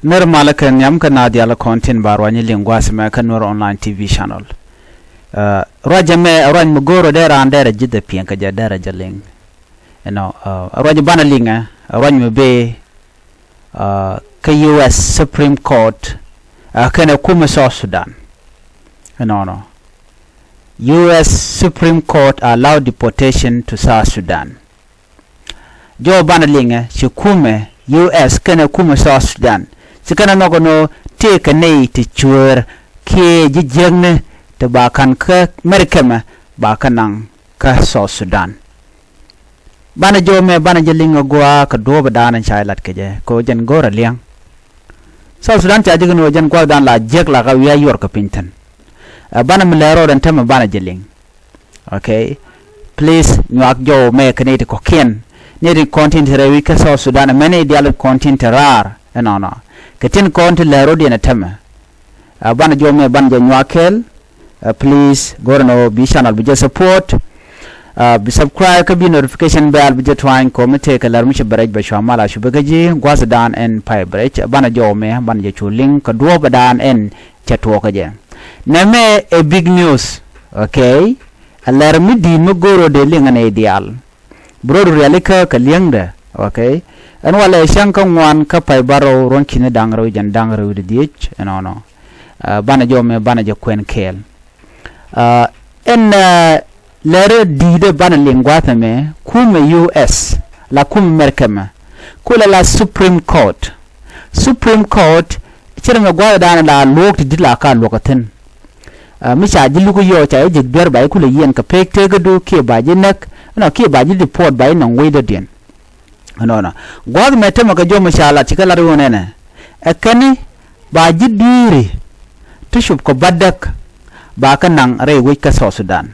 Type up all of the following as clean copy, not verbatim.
Normal kan yam kan nadia content barwani lingwas me kan Nuer online TV channel. Raja me ran mugoro dera andera jidda pian ka jadara jaling. Raja bana linga ran me be ka US Supreme Court kana kuumɛ South Sudan. No. US Supreme Court allowed deportation to South Sudan. Jo bana linga si kuumɛ US kana kuumɛ South Sudan. Sikana nogono te kanei te chuer ke jijengne te bakan ka mɛrkɛmɛ bakanang ka South Sudan. Bana jo me bana jelinga gua ka do badana chailat keje ko jen gora liang. South Sudan cha jigno jen gwa dan la jek la ga wiya yor ka pinten. Bana mlero dan tema bana jeling. Okay. Please nyak jo me kanei te kokien. Neri content rewi ka South Sudan many dial content rar. No. Ketin konti lero di na tema. Bana jo me bana nyakel. Please go no be channel be support. Be subscribe ka be notification bell be trying comment take alarm shi baraj ba shamala shi bagaji gwaza dan en pai baraj bana jo me bana je chu link ka do badan en chatwo ka je na me a big news. Okay, alarm di no goro de linga na ideal bro realika ka liangda. Okay, an wala shankan wan ka pai baro ron kine dangro jan dangro de dich no bana jo me bana je kwen kel en Lere dide bana lingwata me kuumɛ US la kuumɛ mɛrkɛmɛ kula la Supreme Court chirme gwa dana la lok ti dila ka lokaten mi cha jilugo yo cha jig ber bay kula yen ka pek te gadu ke baji nak no ke baji report bay nan wayda den no gwa me tema ka jomo shala tikala ro nene akani baji diri tushub ko badak ba kan nan re wi ka South Sudan.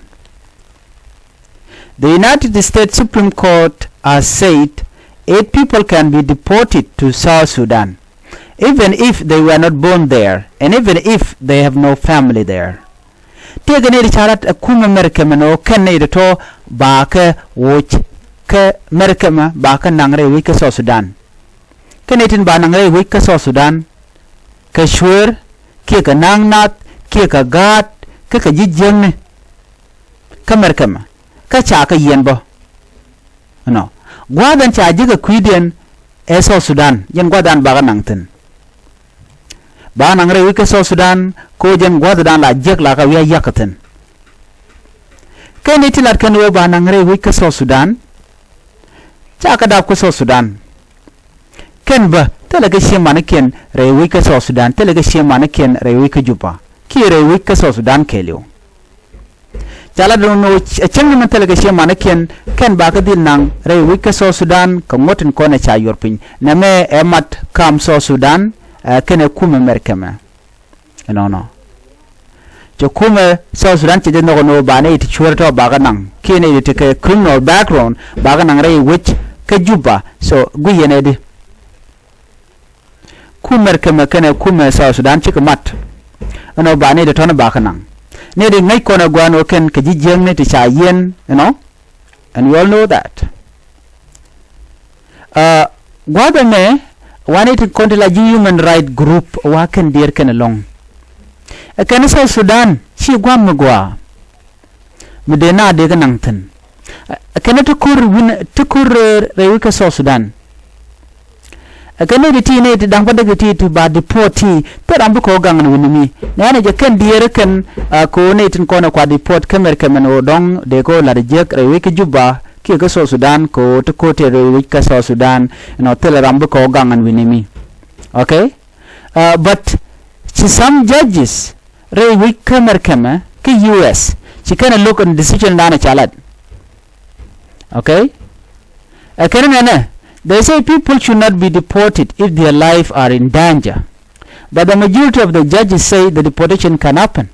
The United States Supreme Court has said 8 people can be deported to South Sudan, even if they were not born there, and even if they have no family there. Tegane richarat kuumɛ mɛrkɛmɛ no kenne to baaka woch ka mɛrkɛmɛ baaka nangre wi ka South Sudan. Kenetin ba nangre wi ka South Sudan ka shwer ke ka nangnat ke ka gat ka jijeng ka mɛrkɛmɛ ka cha ka yen bo no gwadan cha jiga kwiden e South Sudan yen gwadan baga nangten ba nangre wi ka South Sudan ko jen gwadan la jek la ka wiya yakaten kene tilat kan we ba nangre wi ka South Sudan cha ka da ko South Sudan ken ba tele ga shema ken re wi ka South Sudan tele ga shema ken re wi ka juba ki re wi ka South Sudan kelio chala no cheng man tele ga shema ken ba ka dil nang re wi ka South Sudan ka ngotin ko na cha yorpin na me emat kam South Sudan kene kuumɛ mɛrkɛmɛ no jo kuumɛ South Sudan che no ba ne ti chwerto ba ga nang kene ti ke criminal background ba ga nang re which ka juba so guyene di kuumɛ mɛrkɛmɛ kene kuumɛ South Sudan che mat no ba ne de ton ba ka nang ne de ngai ko na gwano ken ke jijeng ne ti cha yen and you all know that gwada me wani ti kontila human right group wa ken dir ken long ken South Sudan chi gwam gwa medena de ganangten ken to kur rewi ka South Sudan ken de ti ne ti dang pada ti to ba deporti per ambu ko gangan winimi ne je ken dir ken ko ne tin ko na kwa deport kemer kemen o dong de ko la de jek rewi ka juba ki ka South Sudan ko to ko te rewi ka South Sudan no tele rambu ko gangan winimi. Okay, but some judges rewi ka mɛrkɛmɛ ki US she can look on decision dana chalat. Okay, they say people should not be deported if their life are in danger, but the majority of the judges say the deportation can happen.